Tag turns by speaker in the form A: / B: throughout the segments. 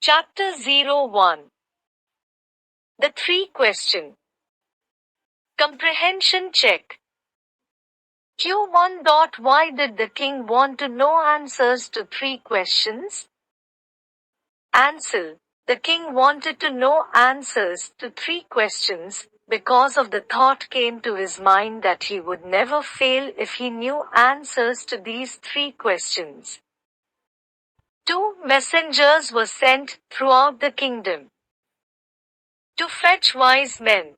A: Chapter 01. The Three Question. Comprehension Check. Q1. Why did the king want to know answers to three questions? Answer. The king wanted to know answers to three questions, because of the thought came to his mind that he would never fail if he knew answers to these three questions. 2 messengers were sent throughout the kingdom to fetch wise men,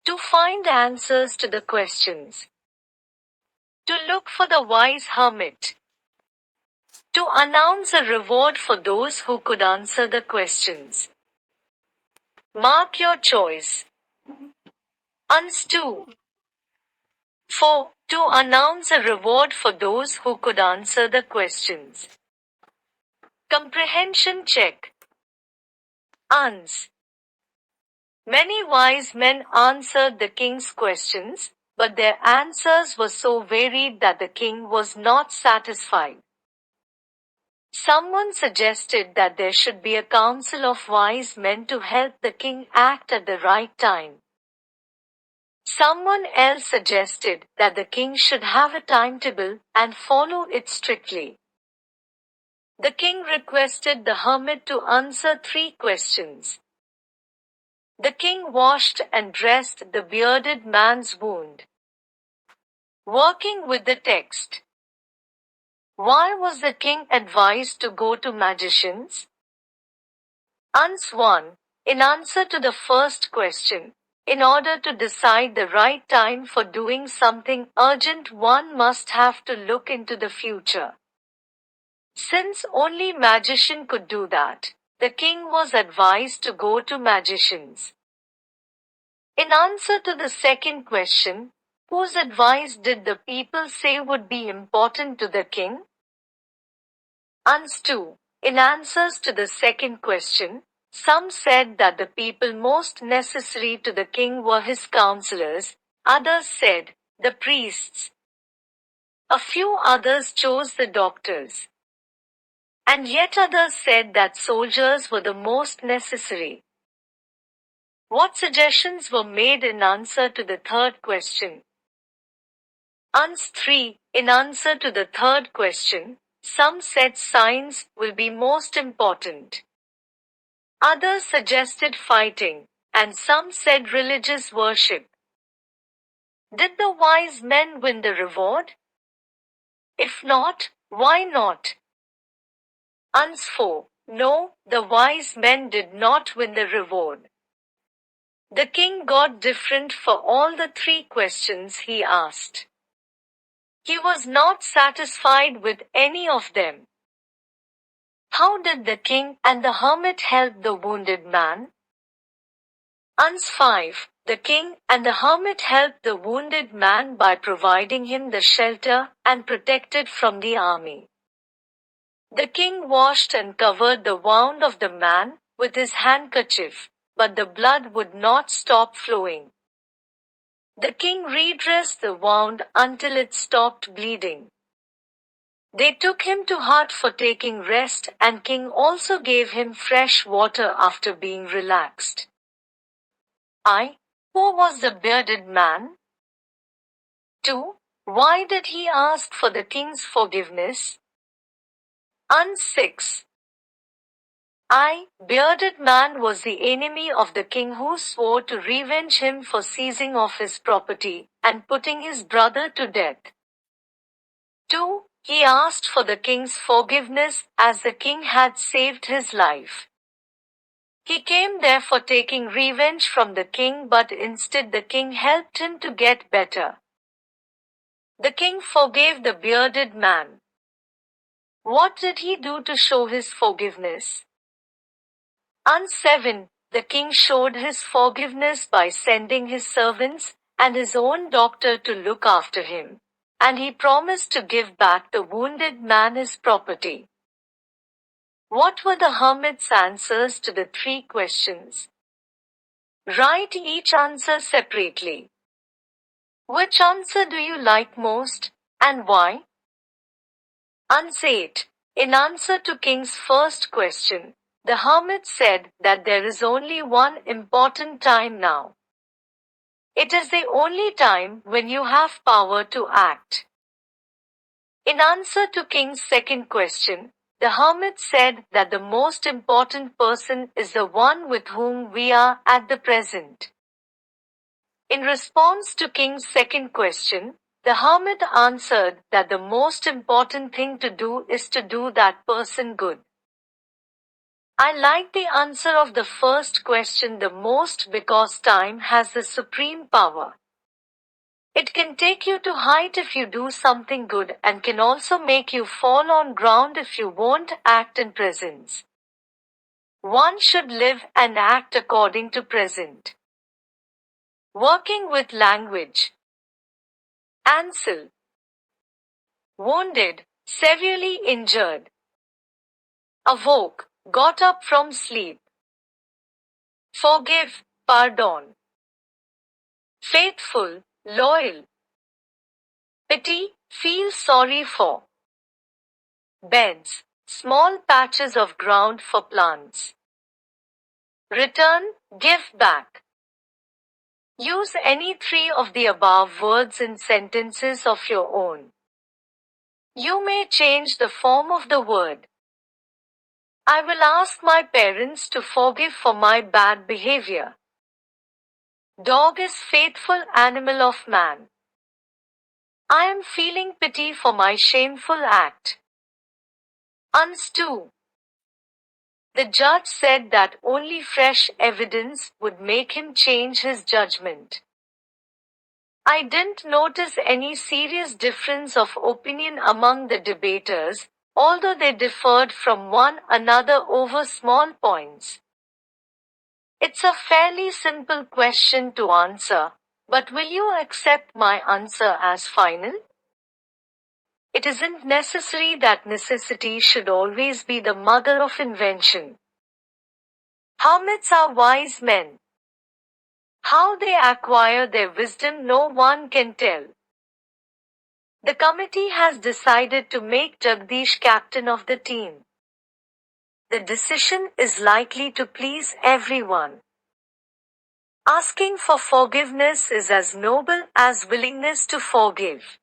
A: to find answers to the questions, to look for the wise hermit, to announce a reward for those who could answer the questions. Mark your choice. Uns 2. 4. To announce a reward for those who could answer the questions. Comprehension check. Uns. Many wise men answered the king's questions, but their answers were so varied that the king was not satisfied. Someone suggested that there should be a council of wise men to help the king act at the right time. Someone else suggested that the king should have a timetable and follow it strictly. The king requested the hermit to answer three questions. The king washed and dressed the bearded man's wound. Working with the text. Why was the king advised to go to magicians? Uns 1. In answer to the first question, in order to decide the right time for doing something urgent, one must have to look into the future. Since only magician could do that, the king was advised to go to magicians. In answer to the second question, whose advice did the people say would be important to the king? Uns 2. In answers to the second question, some said that the people most necessary to the king were his counselors, others said, the priests. A few others chose the doctors. And yet others said that soldiers were the most necessary. What suggestions were made in answer to the third question? Uns 3. In answer to the third question, some said science will be most important. Others suggested fighting, and some said religious worship. Did the wise men win the reward? If not, why not? Uns 4. No, the wise men did not win the reward. The king got different for all the three questions he asked. He was not satisfied with any of them. How did the king and the hermit help the wounded man? Uns 5. The king and the hermit helped the wounded man by providing him the shelter and protected from the army. The king washed and covered the wound of the man with his handkerchief, but the blood would not stop flowing. The king redressed the wound until it stopped bleeding. They took him to hut for taking rest, and king also gave him fresh water after being relaxed. Who was the bearded man? 2. Why did he ask for the king's forgiveness? Uns 6. Bearded man was the enemy of the king who swore to revenge him for seizing of his property and putting his brother to death. 2. He asked for the king's forgiveness as the king had saved his life. He came there for taking revenge from the king, but instead the king helped him to get better. The king forgave the bearded man. What did he do to show his forgiveness? Uns 7. The king showed his forgiveness by sending his servants and his own doctor to look after him, and he promised to give back the wounded man his property. What were the hermit's answers to the three questions? Write each answer separately. Which answer do you like most, and why? Uns 8. In answer to King's first question, the hermit said that there is only one important time now. It is the only time when you have power to act. In answer to King's second question, the hermit said that the most important person is the one with whom we are at the present. In response to King's second question, the hermit answered that the most important thing to do is to do that person good. I like the answer of the first question the most because time has the supreme power. It can take you to height if you do something good and can also make you fall on ground if you won't act in presence. One should live and act according to present. Working with language. Ansel. Wounded, severely injured. Awoke, got up from sleep. Forgive, pardon. Faithful, loyal. Pity, feel sorry for. Beds, small patches of ground for plants. Return, give back. Use any three of the above words in sentences of your own. You may change the form of the word. I will ask my parents to forgive for my bad behavior. Dog is faithful animal of man. I am feeling pity for my shameful act. Unstew. The judge said that only fresh evidence would make him change his judgment. I didn't notice any serious difference of opinion among the debaters, although they differed from one another over small points. It's a fairly simple question to answer, but will you accept my answer as final? It isn't necessary that necessity should always be the mother of invention. Hermits are wise men. How they acquire their wisdom no one can tell. The committee has decided to make Jagdish captain of the team. The decision is likely to please everyone. Asking for forgiveness is as noble as willingness to forgive.